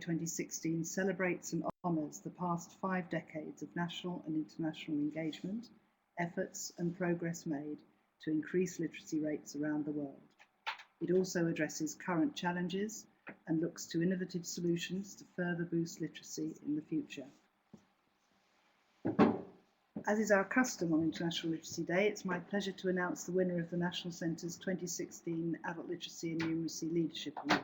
2016 celebrates and honours the past 5 decades of national and international engagement, efforts and progress made to increase literacy rates around the world. It also addresses current challenges and looks to innovative solutions to further boost literacy in the future. As is our custom on International Literacy Day, it's my pleasure to announce the winner of the National Centre's 2016 Adult Literacy and Numeracy Leadership Award.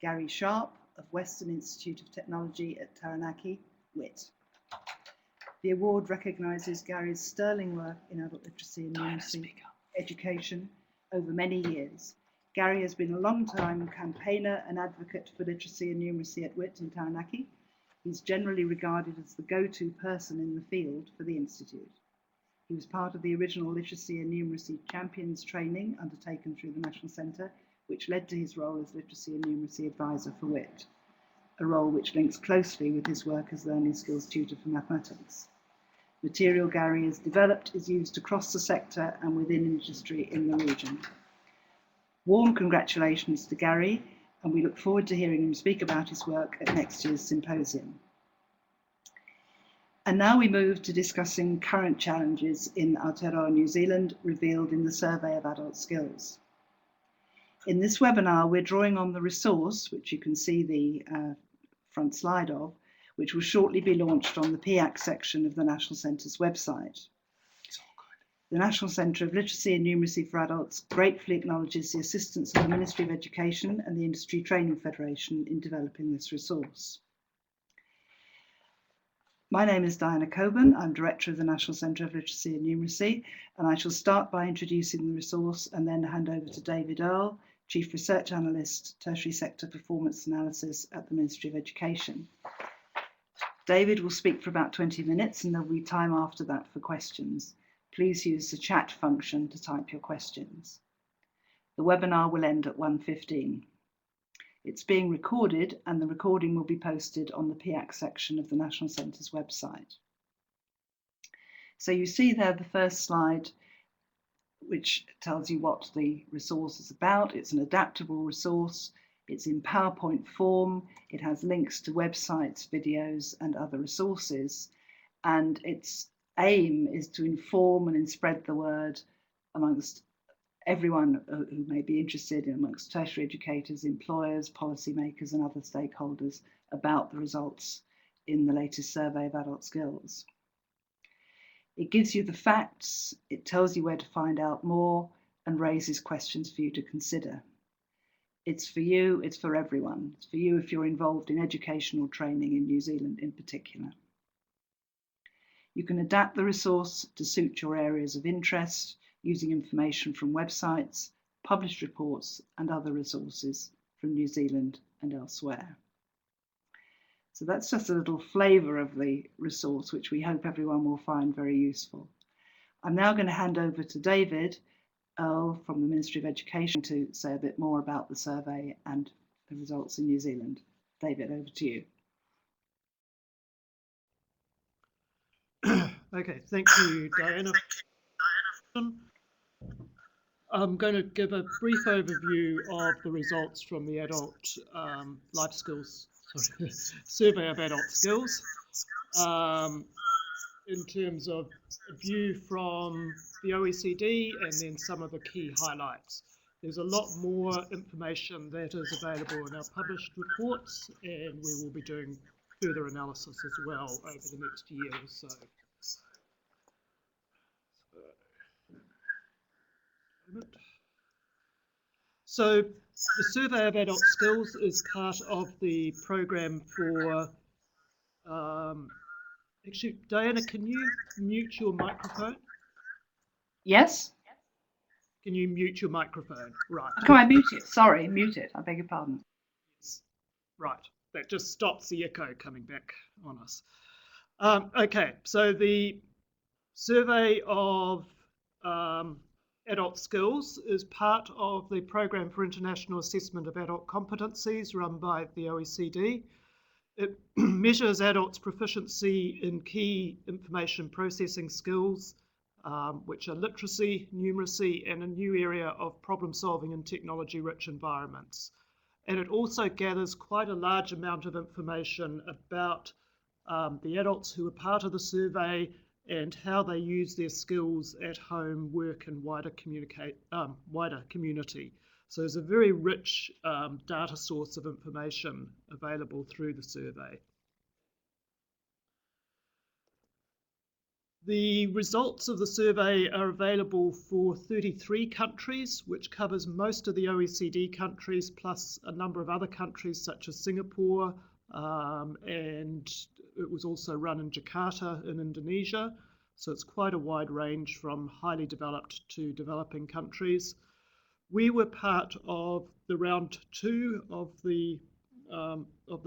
Gary Sharp of Western Institute of Technology at Taranaki, WIT. The award recognises Gary's sterling work in adult literacy and numeracy education over many years. Gary has been a long-time campaigner and advocate for literacy and numeracy at WIT in Taranaki. He's generally regarded as the go-to person in the field for the Institute. He was part of the original Literacy and Numeracy Champions training undertaken through the National Centre, which led to his role as Literacy and Numeracy Advisor for WIT, a role which links closely with his work as Learning Skills Tutor for Mathematics. Material Gary has developed is used across the sector and within industry in the region. Warm congratulations to Gary, and we look forward to hearing him speak about his work at next year's symposium. And now we move to discussing current challenges in Aotearoa New Zealand revealed in the Survey of Adult Skills. In this webinar, we're drawing on the resource, which you can see the front slide of, which will shortly be launched on the PIAC section of the National Centre's website. The National Centre of Literacy and Numeracy for Adults gratefully acknowledges the assistance of the Ministry of Education and the Industry Training Federation in developing this resource. My name is Diana Coburn. I'm Director of the National Centre of Literacy and Numeracy, and I shall start by introducing the resource and then hand over to David Earle, Chief Research Analyst, Tertiary Sector Performance Analysis at the Ministry of Education. David will speak for about 20 minutes and there will be time after that for questions. Please use the chat function to type your questions. The webinar will end at 1:15. It's being recorded and the recording will be posted on the PIAC section of the National Centre's website. So you see there the first slide, which tells you what the resource is about. It's an adaptable resource. It's in PowerPoint form. It has links to websites, videos, and other resources. And its aim is to inform and spread the word amongst everyone who may be interested, amongst tertiary educators, employers, policymakers, and other stakeholders about the results in the latest survey of adult skills. It gives you the facts, it tells you where to find out more, and raises questions for you to consider. It's for you, it's for everyone. It's for you if you're involved in educational training in New Zealand in particular. You can adapt the resource to suit your areas of interest using information from websites, published reports, and other resources from New Zealand and elsewhere. So that's just a little flavour of the resource, which we hope everyone will find very useful. I'm now going to hand over to David Earle from the Ministry of Education to say a bit more about the survey and the results in New Zealand. David, over to you. Okay, thank you, Diana. I'm going to give a brief overview of the results from the Adult Life Skills Survey of Adult Skills in terms of a view from the OECD and then some of the key highlights. There's a lot more information that is available in our published reports, and we will be doing further analysis as well over the next year or so. So the Survey of Adult Skills is part of the program for, actually, Diana, can you mute your microphone? Yes? Can you mute your microphone? Right. Can I mute it? Sorry, mute it. I beg your pardon. Yes. Right. That just stops the echo coming back on us. Okay, so the Survey of Adult Skills is part of the Program for International Assessment of Adult Competencies run by the OECD. It measures adults' proficiency in key information processing skills, which are literacy, numeracy, and a new area of problem solving in technology-rich environments. And it also gathers quite a large amount of information about the adults who are part of the survey and how they use their skills at home, work, and wider community. So there's a very rich data source of information available through the survey. The results of the survey are available for 33 countries, which covers most of the OECD countries, plus a number of other countries such as Singapore, and it was also run in Jakarta in Indonesia. So it's quite a wide range from highly developed to developing countries. We were part of the round 2 of the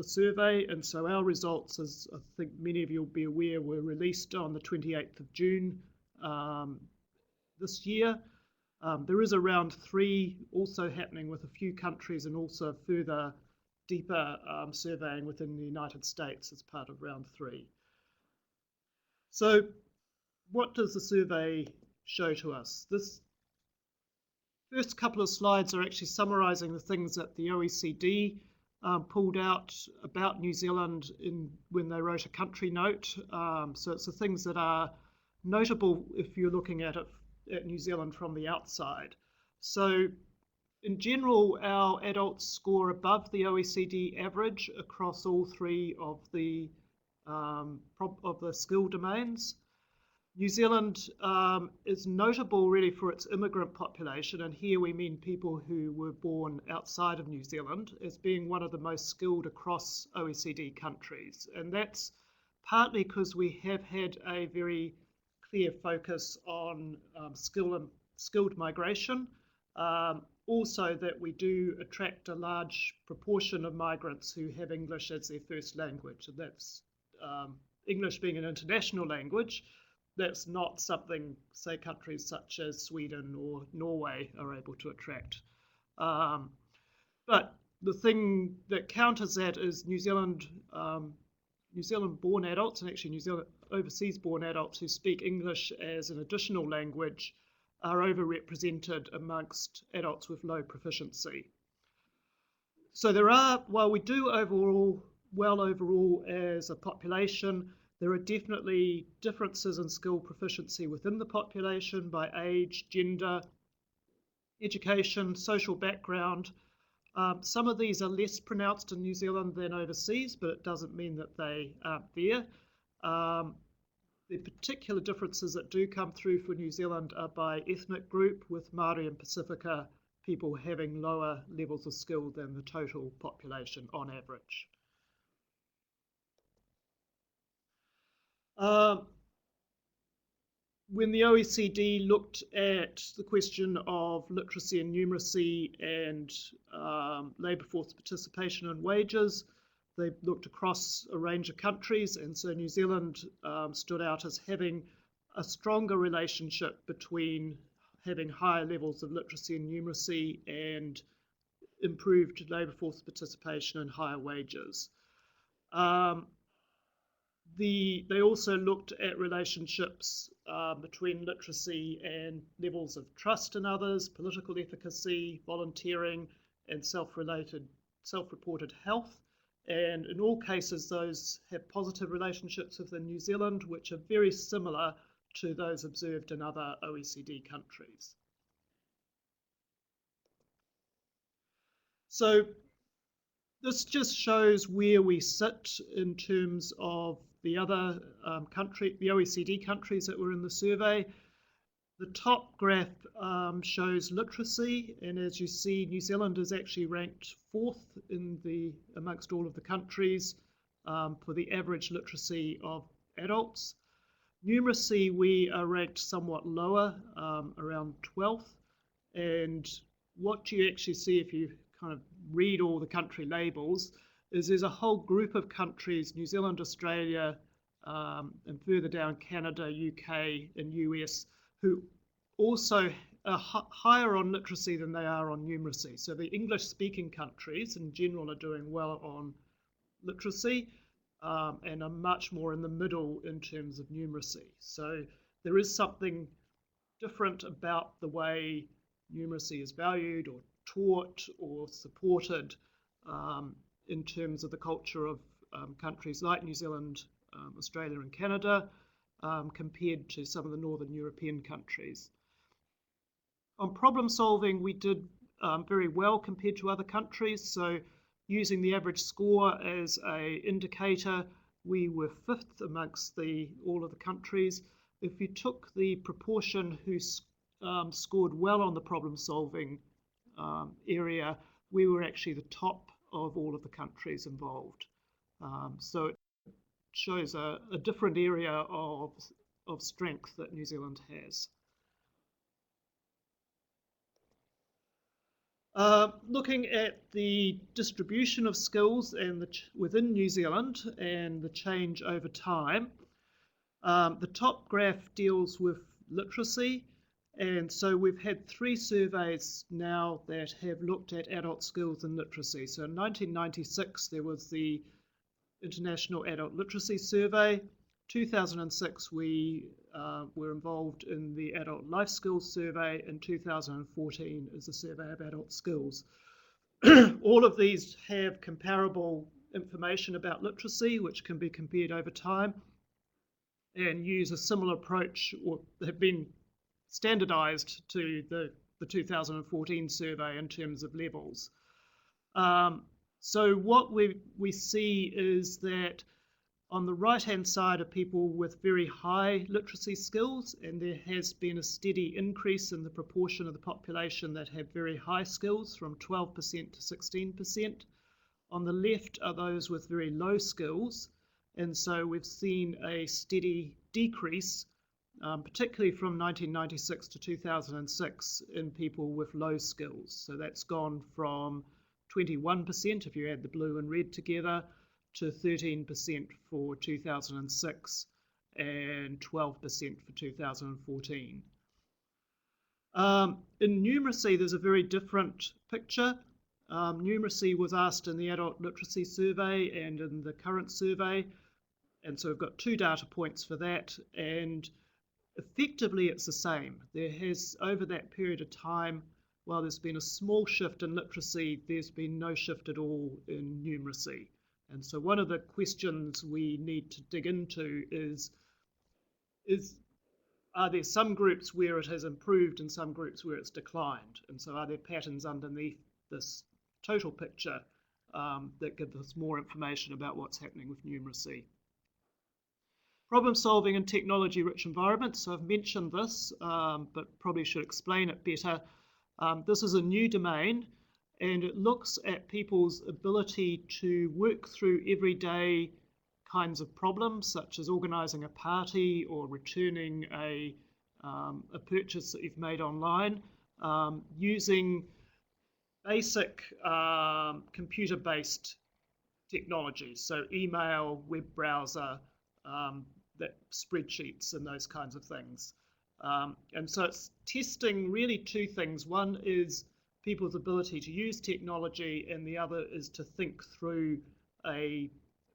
survey, and so our results, as I think many of you will be aware, were released on the 28th of June this year. There is a round 3 also happening with a few countries and also further deeper surveying within the United States as part of round 3. So what does the survey show to us? This first couple of slides are actually summarising the things that the OECD pulled out about New Zealand when they wrote a country note. So it's the things that are notable if you're looking at New Zealand from the outside. So in general, our adults score above the OECD average across all 3 of the skill domains. New Zealand is notable really for its immigrant population, and here we mean people who were born outside of New Zealand, as being one of the most skilled across OECD countries. And that's partly because we have had a very clear focus on skilled migration. Also that we do attract a large proportion of migrants who have English as their first language, and that's English being an international language. That's not something, say, countries such as Sweden or Norway are able to attract. But the thing that counters that is New Zealand-born adults, and actually New Zealand overseas-born adults who speak English as an additional language are overrepresented amongst adults with low proficiency. So while we do overall as a population, there are definitely differences in skill proficiency within the population by age, gender, education, social background. Some of these are less pronounced in New Zealand than overseas, but it doesn't mean that they aren't there. The particular differences that do come through for New Zealand are by ethnic group, with Māori and Pacifica people having lower levels of skill than the total population on average. When the OECD looked at the question of literacy and numeracy and labour force participation and wages, they looked across a range of countries, and so New Zealand stood out as having a stronger relationship between having higher levels of literacy and numeracy and improved labour force participation and higher wages. They also looked at relationships between literacy and levels of trust in others, political efficacy, volunteering, and self-reported health. And in all cases, those have positive relationships within New Zealand, which are very similar to those observed in other OECD countries. So this just shows where we sit in terms of the other the OECD countries that were in the survey. The top graph shows literacy, and as you see, New Zealand is actually ranked 4th amongst all of the countries for the average literacy of adults. Numeracy, we are ranked somewhat lower, around 12th, and what you actually see if you kind of read all the country labels is there's a whole group of countries, New Zealand, Australia, and further down Canada, UK, and US, who also are higher on literacy than they are on numeracy. So the English-speaking countries in general are doing well on literacy and are much more in the middle in terms of numeracy. So there is something different about the way numeracy is valued or taught or supported in terms of the culture of countries like New Zealand, Australia and Canada, compared to some of the Northern European countries. On problem solving, we did very well compared to other countries. So using the average score as an indicator, we were 5th amongst all of the countries. If you took the proportion who scored well on the problem solving area, we were actually the top of all of the countries involved. So it shows a different area of strength that New Zealand has. Looking at the distribution of skills and within New Zealand and the change over time, the top graph deals with literacy, and so we've had 3 surveys now that have looked at adult skills and literacy. So in 1996 there was the International Adult Literacy Survey. 2006 we were involved in the Adult Life Skills Survey. In 2014 is the Survey of Adult Skills. All of these have comparable information about literacy, which can be compared over time, and use a similar approach, or have been standardized to the 2014 survey in terms of levels. So what we see is that on the right-hand side are people with very high literacy skills, and there has been a steady increase in the proportion of the population that have very high skills from 12% to 16%. On the left are those with very low skills, and so we've seen a steady decrease, particularly from 1996 to 2006 in people with low skills. So that's gone from 21%, if you add the blue and red together, to 13% for 2006 and 12% for 2014. In numeracy, there's a very different picture. Numeracy was asked in the Adult Literacy Survey and in the current survey, and so we've got 2 data points for that, and effectively it's the same. There has, over that period of time, while there's been a small shift in literacy, there's been no shift at all in numeracy. And so one of the questions we need to dig into is are there some groups where it has improved and some groups where it's declined? And so are there patterns underneath this total picture that give us more information about what's happening with numeracy? Problem solving in technology-rich environments. So I've mentioned this, but probably should explain it better. This is a new domain, and it looks at people's ability to work through everyday kinds of problems, such as organising a party or returning a purchase that you've made online, using basic computer-based technologies, so email, web browser, that spreadsheets and those kinds of things. And so it's testing really 2 things. One is people's ability to use technology, and the other is to think through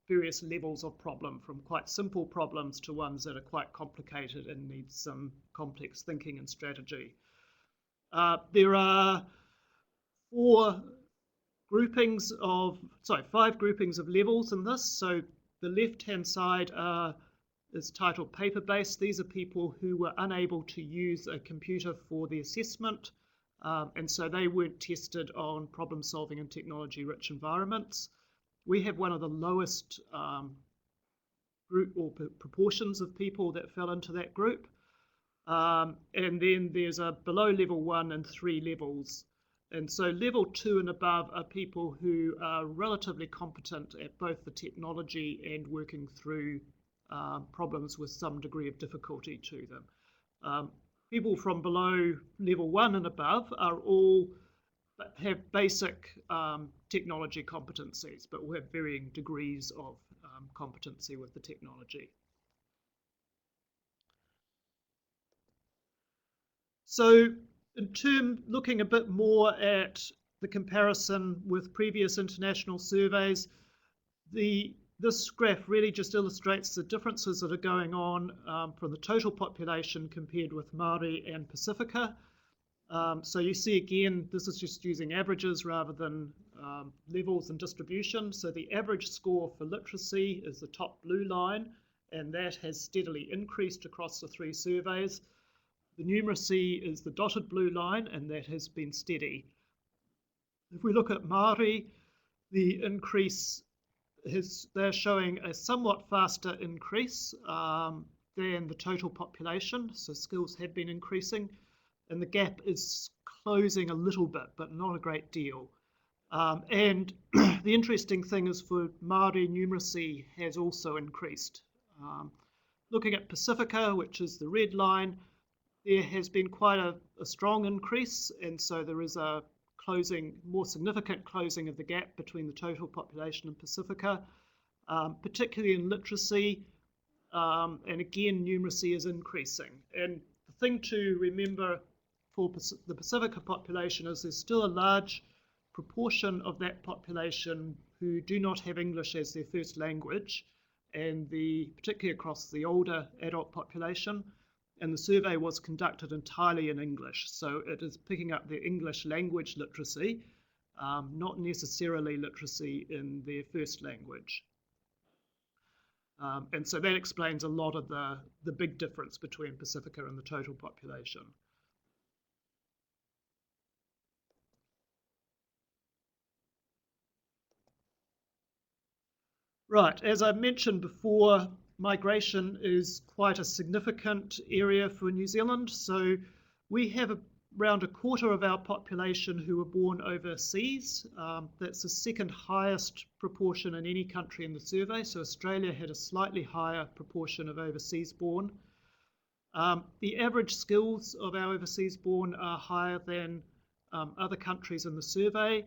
various levels of problem, from quite simple problems to ones that are quite complicated and need some complex thinking and strategy. There are 5 groupings of levels in this. So the left-hand side is titled paper-based. These are people who were unable to use a computer for the assessment, and so they weren't tested on problem solving in technology-rich environments. We have one of the lowest group or proportions of people that fell into that group. And then there's a below level 1 and 3 levels. And so level 2 and above are people who are relatively competent at both the technology and working through problems with some degree of difficulty to them. People from below level 1 and above have basic technology competencies, but will have varying degrees of competency with the technology. So looking a bit more at the comparison with previous international surveys, this graph really just illustrates the differences that are going on for the total population compared with Māori and Pacifica. So you see again, this is just using averages rather than levels and distribution. So the average score for literacy is the top blue line, and that has steadily increased across the 3 surveys. The numeracy is the dotted blue line, and that has been steady. If we look at Māori, the increase they're showing a somewhat faster increase than the total population. So skills have been increasing, and the gap is closing a little bit, but not a great deal. And the interesting thing is for Māori, numeracy has also increased. Looking at Pacifica, which is the red line, there has been quite a strong increase, and so there is a more significant closing of the gap between the total population and Pacifica, particularly in literacy, and again, numeracy is increasing. And the thing to remember for the Pacifica population is there's still a large proportion of that population who do not have English as their first language, and particularly across the older adult population. And the survey was conducted entirely in English. So it is picking up their English language literacy, not necessarily literacy in their first language. And so that explains a lot of the big difference between Pacifica and the total population. Right, as I mentioned before, migration is quite a significant area for New Zealand. So we have around a quarter of our population who were born overseas. That's the second highest proportion in any country in the survey. So Australia had a slightly higher proportion of overseas born. The average skills of our overseas born are higher than other countries in the survey.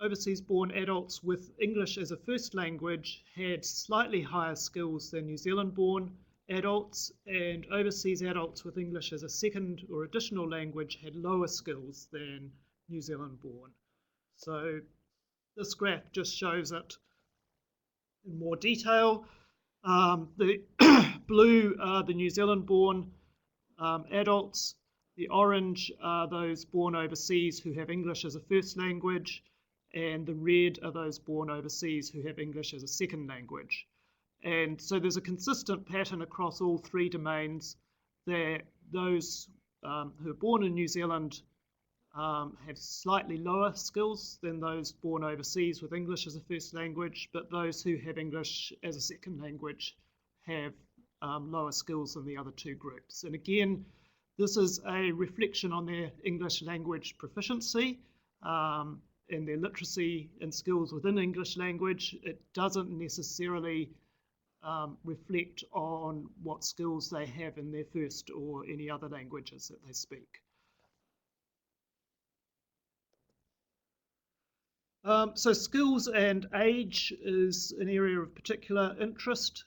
Overseas born adults with English as a first language had slightly higher skills than New Zealand born adults, and overseas adults with English as a second or additional language had lower skills than New Zealand born. So this graph just shows it in more detail. The blue are the New Zealand born adults. The orange are those born overseas who have English as a first language, and the red are those born overseas who have English as a second language. And so there's a consistent pattern across all 3 domains that those who are born in New Zealand have slightly lower skills than those born overseas with English as a first language, but those who have English as a second language have lower skills than the other 2 groups. And again, this is a reflection on their English language proficiency and their literacy and skills within English language. It doesn't necessarily reflect on what skills they have in their first or any other languages that they speak. So skills and age is an area of particular interest.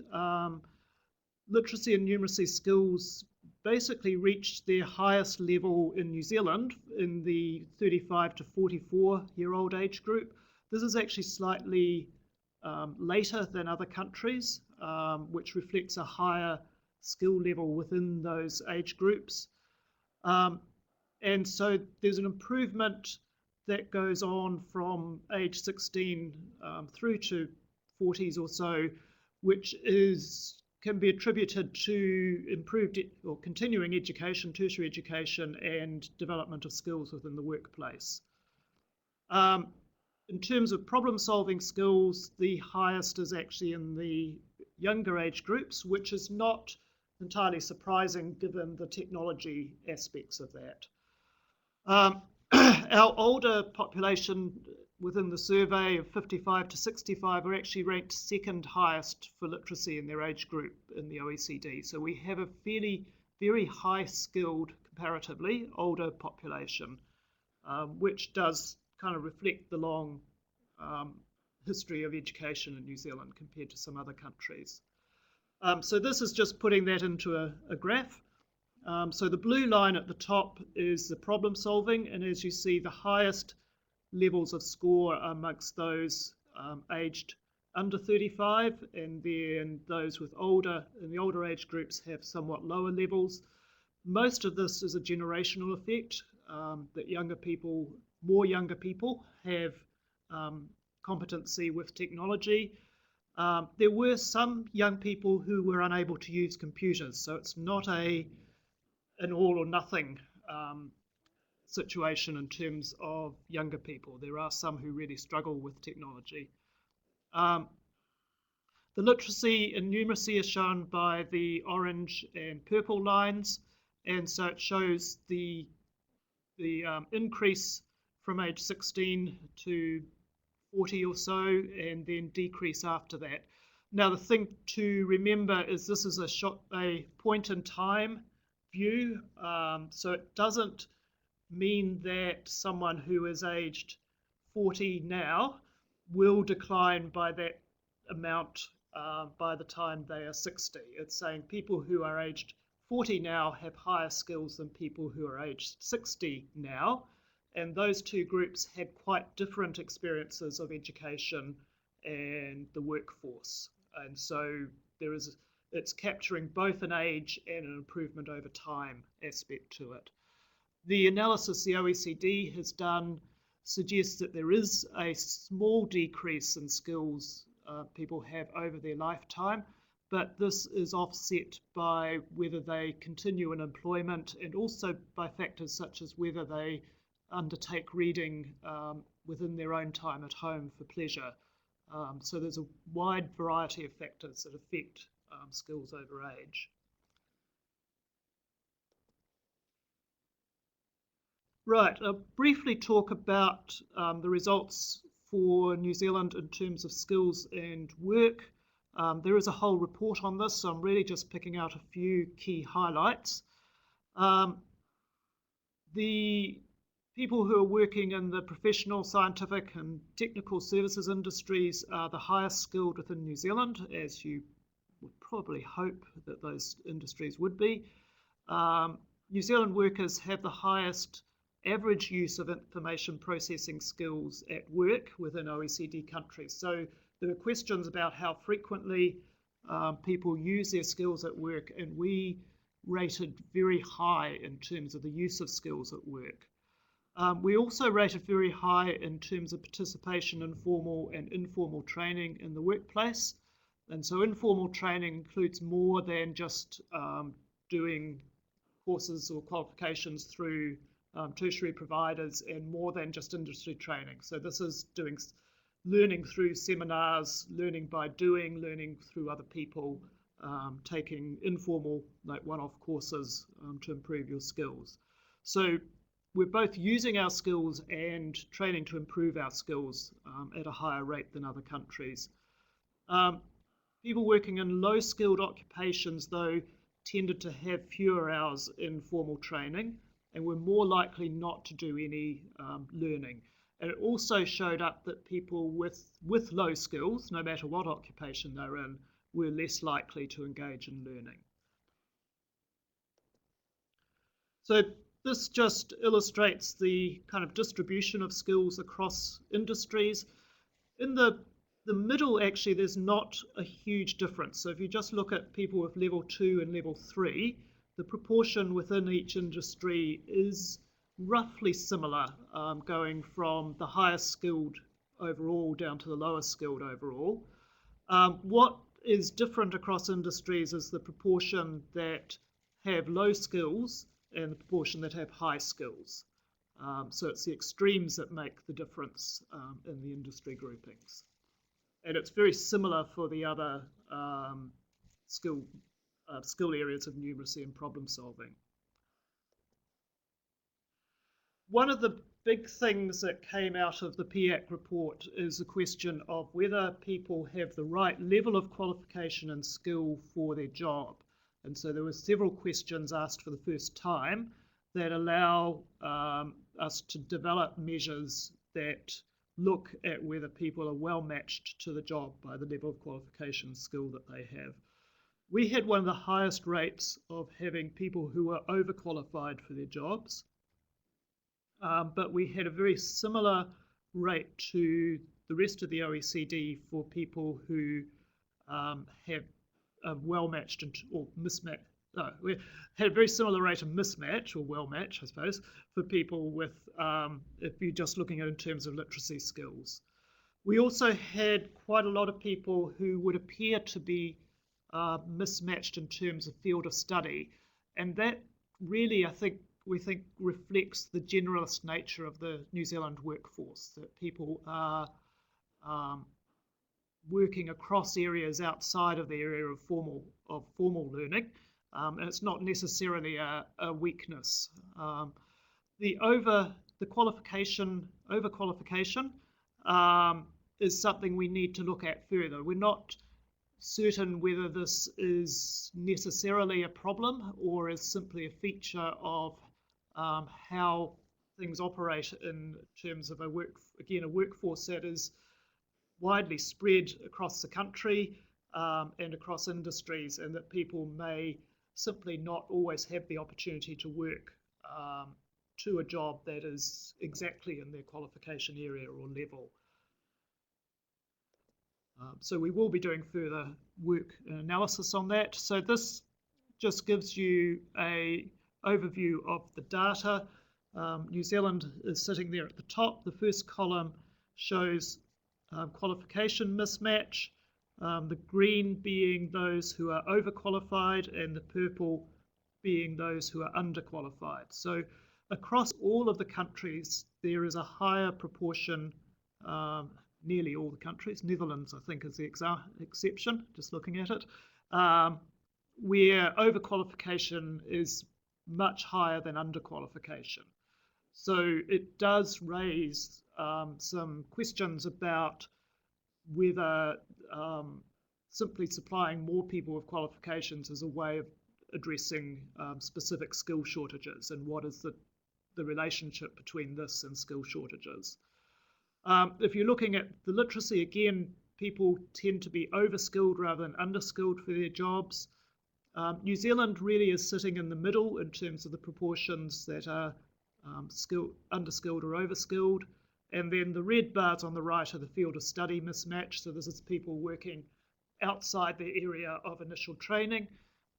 Literacy and numeracy skills basically reached their highest level in New Zealand in the 35 to 44-year-old age group. This is actually slightly later than other countries, which reflects a higher skill level within those age groups. And so there's an improvement that goes on from age 16 through to 40s or so, which can be attributed to improved or continuing education, tertiary education, and development of skills within the workplace. In terms of problem-solving skills, the highest is actually in the younger age groups, which is not entirely surprising given the technology aspects of that. Our older population within the survey of 55 to 65 are actually ranked second highest for literacy in their age group in the OECD. So we have a very high skilled, comparatively, older population, which does kind of reflect the long history of education in New Zealand compared to some other countries. So this is just putting that into a graph. So the blue line at the top is the problem solving, and as you see, the highest levels of score are amongst those aged under 35, and then those with in the older age groups have somewhat lower levels. Most of this is a generational effect, that more younger people have competency with technology. There were some young people who were unable to use computers, so it's not an all or nothing situation in terms of younger people. There are some who really struggle with technology. The literacy and numeracy is shown by the orange and purple lines, and so it shows the increase from age 16 to 40 or so, and then decrease after that. Now, the thing to remember is this is a point in time view, so it doesn't mean that someone who is aged 40 now will decline by that amount by the time they are 60. It's saying people who are aged 40 now have higher skills than people who are aged 60 now, and those two groups had quite different experiences of education and the workforce, and so it's capturing both an age and an improvement over time aspect to it. The analysis the OECD has done suggests that there is a small decrease in skills people have over their lifetime, but this is offset by whether they continue in employment and also by factors such as whether they undertake reading within their own time at home for pleasure. So there's a wide variety of factors that affect skills over age. Right, I'll briefly talk about the results for New Zealand in terms of skills and work. There is a whole report on this, so I'm really just picking out a few key highlights. The people who are working in the professional, scientific and technical services industries are the highest skilled within New Zealand, as you would probably hope that those industries would be. New Zealand workers have the highest average use of information processing skills at work within OECD countries. So there are questions about how frequently people use their skills at work, and we rated very high in terms of the use of skills at work. We also rated very high in terms of participation in formal and informal training in the workplace. And so informal training includes more than just doing courses or qualifications through tertiary providers, and more than just industry training. So this is learning through seminars, learning by doing, learning through other people, taking informal, like one-off courses to improve your skills. So we're both using our skills and training to improve our skills at a higher rate than other countries. People working in low-skilled occupations, though, tended to have fewer hours in formal training, and were more likely not to do any learning. And it also showed up that people with low skills, no matter what occupation they're in, were less likely to engage in learning. So this just illustrates the kind of distribution of skills across industries. In the middle, actually, there's not a huge difference. So if you just look at people with level 2 and level 3, the proportion within each industry is roughly similar, going from the highest skilled overall down to the lowest skilled overall. What is different across industries is the proportion that have low skills and the proportion that have high skills. So it's the extremes that make the difference in the industry groupings. And it's very similar for the other skill areas of numeracy and problem solving. One of the big things that came out of the PIAC report is the question of whether people have the right level of qualification and skill for their job. And so there were several questions asked for the first time that allow us to develop measures that look at whether people are well matched to the job by the level of qualification and skill that they have. We had one of the highest rates of having people who were overqualified for their jobs, but we had a very similar rate to the rest of the OECD for people who have well matched or mismatched, we had a very similar rate of mismatch, or well match, I suppose, for people with, if you're just looking at it in terms of literacy skills. We also had quite a lot of people who would appear to be mismatched in terms of field of study, and that really, we think reflects the generalist nature of the New Zealand workforce, that people are working across areas outside of the area of formal learning, and it's not necessarily a weakness. The overqualification is something we need to look at further. We're not certain whether this is necessarily a problem or is simply a feature of how things operate in terms of a workforce that is widely spread across the country and across industries, and that people may simply not always have the opportunity to work to a job that is exactly in their qualification area or level. So we will be doing further work and analysis on that. So this just gives you an overview of the data. New Zealand is sitting there at the top. The first column shows qualification mismatch, the green being those who are overqualified and the purple being those who are underqualified. So across all of the countries, there is a higher proportion, nearly all the countries, Netherlands I think is the exception, just looking at it, where overqualification is much higher than underqualification. So it does raise some questions about whether simply supplying more people with qualifications is a way of addressing specific skill shortages, and what is the relationship between this and skill shortages. If you're looking at the literacy, again, people tend to be overskilled rather than underskilled for their jobs. New Zealand really is sitting in the middle in terms of the proportions that are underskilled or overskilled. And then the red bars on the right are the field of study mismatch. So this is people working outside their area of initial training.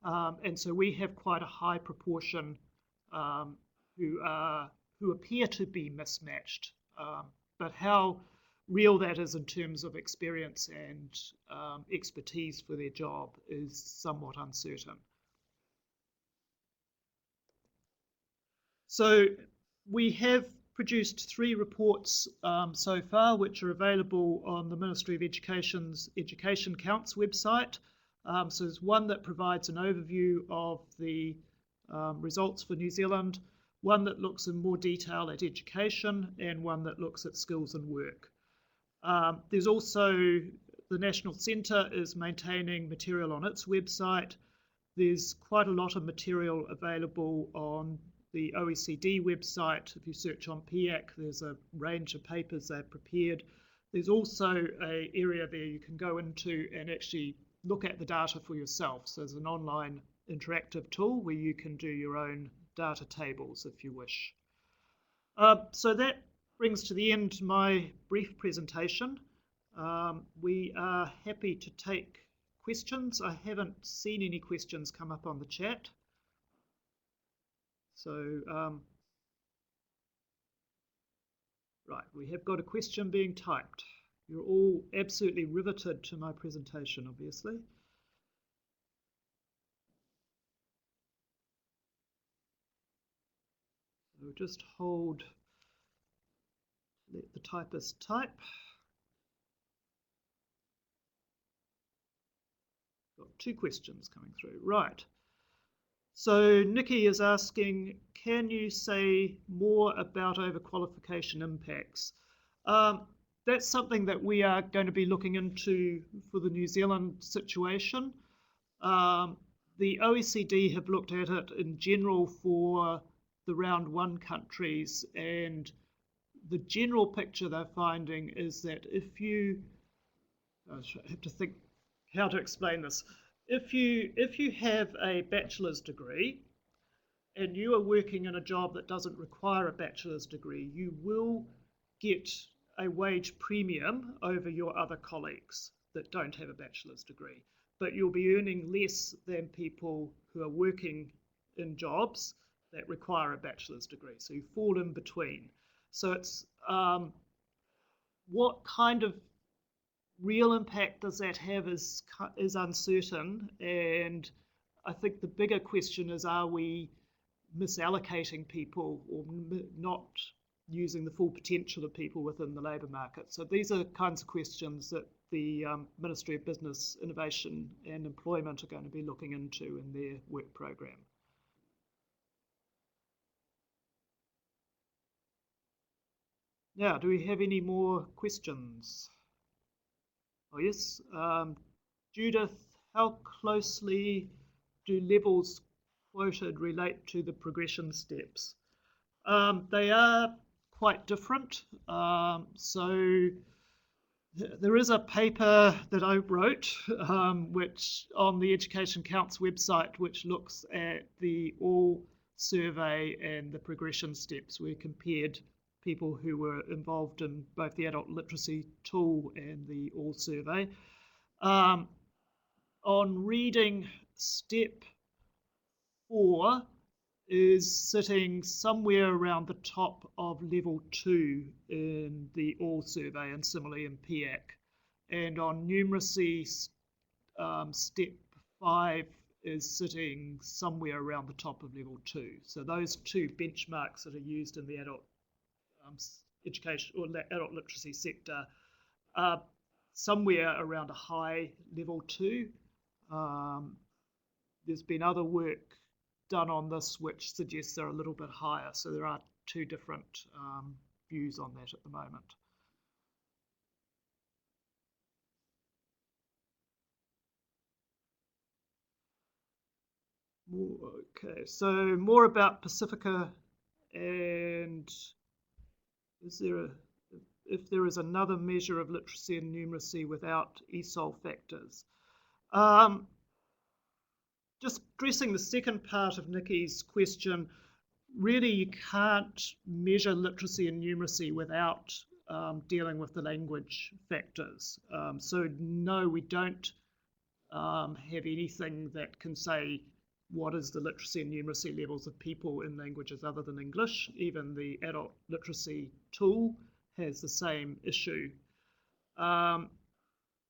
And so we have quite a high proportion who appear to be mismatched. But how real that is in terms of experience and expertise for their job is somewhat uncertain. So we have produced 3 reports so far, which are available on the Ministry of Education's Education Counts website. So there's one that provides an overview of the results for New Zealand, one that looks in more detail at education, and one that looks at skills and work. There's also the National Centre is maintaining material on its website. There's quite a lot of material available on the OECD website. If you search on PIAC, there's a range of papers they've prepared. There's also an area there you can go into and actually look at the data for yourself. So there's an online interactive tool where you can do your own data tables if you wish. So that brings to the end my brief presentation. We are happy to take questions. I haven't seen any questions come up on the chat. So, right, we have got a question being typed. You're all absolutely riveted to my presentation, obviously. So just hold, let the typist type. Got 2 questions coming through. Right. So Nikki is asking, can you say more about overqualification impacts? That's something that we are going to be looking into for the New Zealand situation. The OECD have looked at it in general for the round 1 countries, and the general picture they're finding is that if you, I have to think how to explain this. If you have a bachelor's degree and you are working in a job that doesn't require a bachelor's degree, you will get a wage premium over your other colleagues that don't have a bachelor's degree. but you'll be earning less than people who are working in jobs that require a bachelor's degree. So you fall in between. So it's what kind of real impact does that have is uncertain. And I think the bigger question is, are we misallocating people or not using the full potential of people within the labour market? So these are kinds of questions that the Ministry of Business, Innovation and Employment are going to be looking into in their work programme. Now, do we have any more questions? Oh yes, Judith, how closely do levels quoted relate to the progression steps? They are quite different. So there is a paper that I wrote, which on the Education Council website, which looks at the all survey and the progression steps. We compared people who were involved in both the adult literacy tool and the all survey. On reading, step 4 is sitting somewhere around the top of level 2 in the all survey and similarly in PEAC. And on numeracy, step 5 is sitting somewhere around the top of level 2. So those two benchmarks that are used in the adult education or adult literacy sector are somewhere around a high level 2. There's been other work done on this which suggests they're a little bit higher. So there are two different views on that at the moment. Okay, so more about Pasifika, and is there if there is another measure of literacy and numeracy without ESOL factors. Just addressing the second part of Nikki's question, really you can't measure literacy and numeracy without dealing with the language factors. So no, we don't have anything that can say what is the literacy and numeracy levels of people in languages other than English. Even the adult literacy tool has the same issue.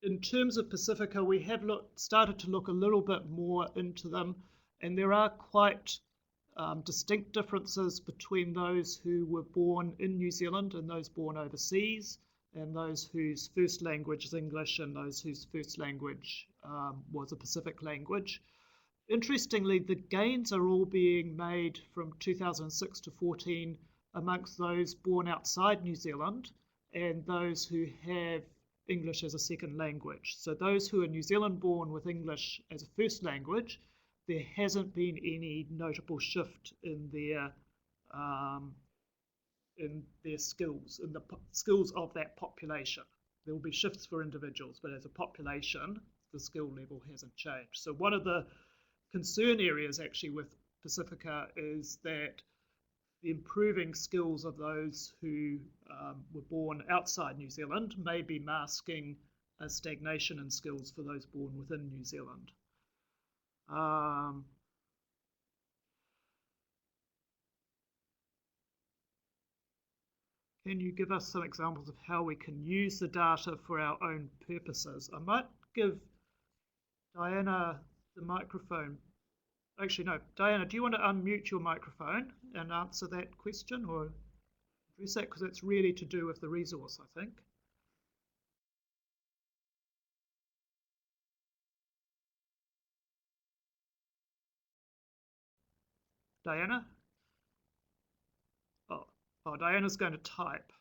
In terms of Pasifika, we have started to look a little bit more into them, and there are quite distinct differences between those who were born in New Zealand and those born overseas, and those whose first language is English and those whose first language was a Pacific language. Interestingly, the gains are all being made from 2006 to 14 amongst those born outside New Zealand and those who have English as a second language. So those who are New Zealand born with English as a first language, there hasn't been any notable shift in their skills, in the skills of that population. There will be shifts for individuals, but as a population, the skill level hasn't changed. So one of the concern areas actually with Pasifika is that the improving skills of those who were born outside New Zealand may be masking a stagnation in skills for those born within New Zealand. Can you give us some examples of how we can use the data for our own purposes? I might give Diana the microphone. Actually, no. Diana, do you want to unmute your microphone and answer that question or address that? Because it's really to do with the resource, I think. Diana? Oh, Diana's going to type.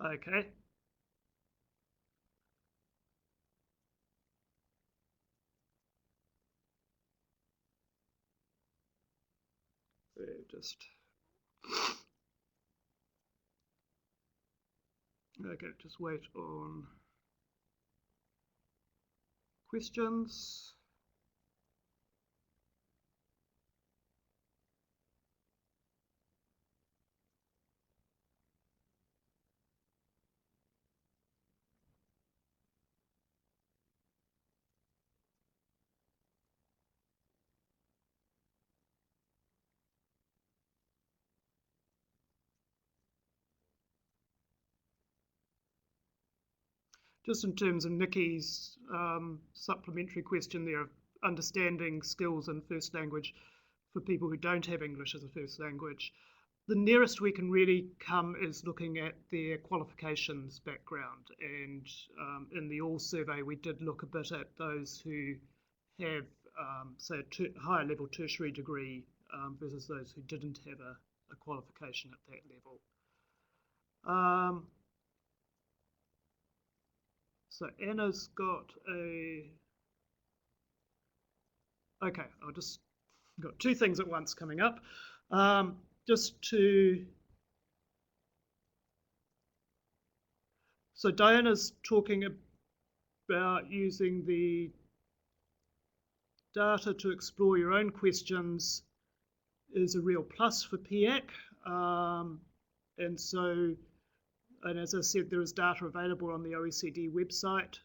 Okay. Just okay, just wait on questions. just in terms of Nikki's supplementary question there of understanding skills in first language for people who don't have English as a first language, the nearest we can really come is looking at their qualifications background. And in the All survey, we did look a bit at those who have, say, a higher level tertiary degree versus those who didn't have a qualification at that level. So Anna's got okay, I'll just got two things at once coming up. So Diana's talking about using the data to explore your own questions is a real plus for PIAC. And as I said, there is data available on the OECD website.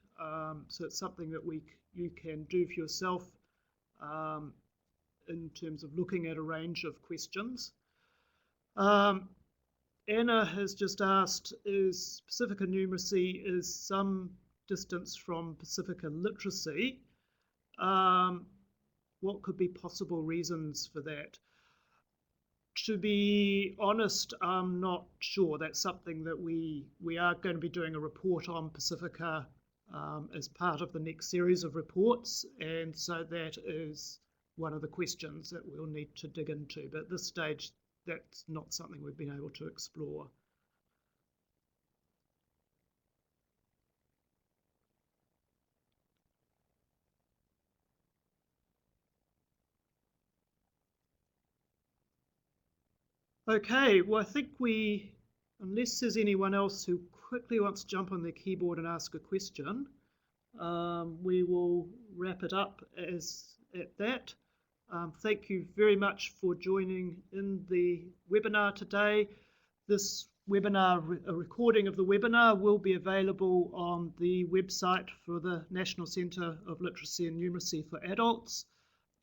So it's something that you can do for yourself in terms of looking at a range of questions. Anna has just asked, is Pacifica numeracy is some distance from Pacifica literacy? What could be possible reasons for that? To be honest, I'm not sure. That's something that we are going to be doing a report on Pacifica as part of the next series of reports, and so that is one of the questions that we'll need to dig into. But at this stage, that's not something we've been able to explore. Okay, well, I think unless there's anyone else who quickly wants to jump on their keyboard and ask a question, we will wrap it up at that. Thank you very much for joining in the webinar today. This webinar, a recording of the webinar, will be available on the website for the National Centre of Literacy and Numeracy for Adults.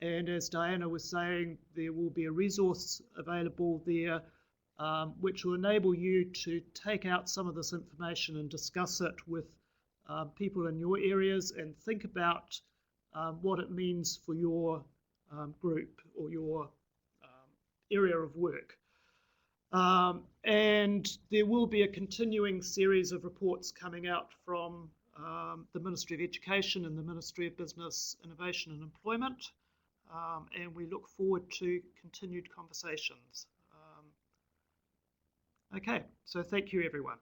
And as Diana was saying, there will be a resource available there which will enable you to take out some of this information and discuss it with people in your areas and think about what it means for your group or your area of work. And there will be a continuing series of reports coming out from the Ministry of Education and the Ministry of Business, Innovation and Employment. And we look forward to continued conversations. Okay, so thank you everyone.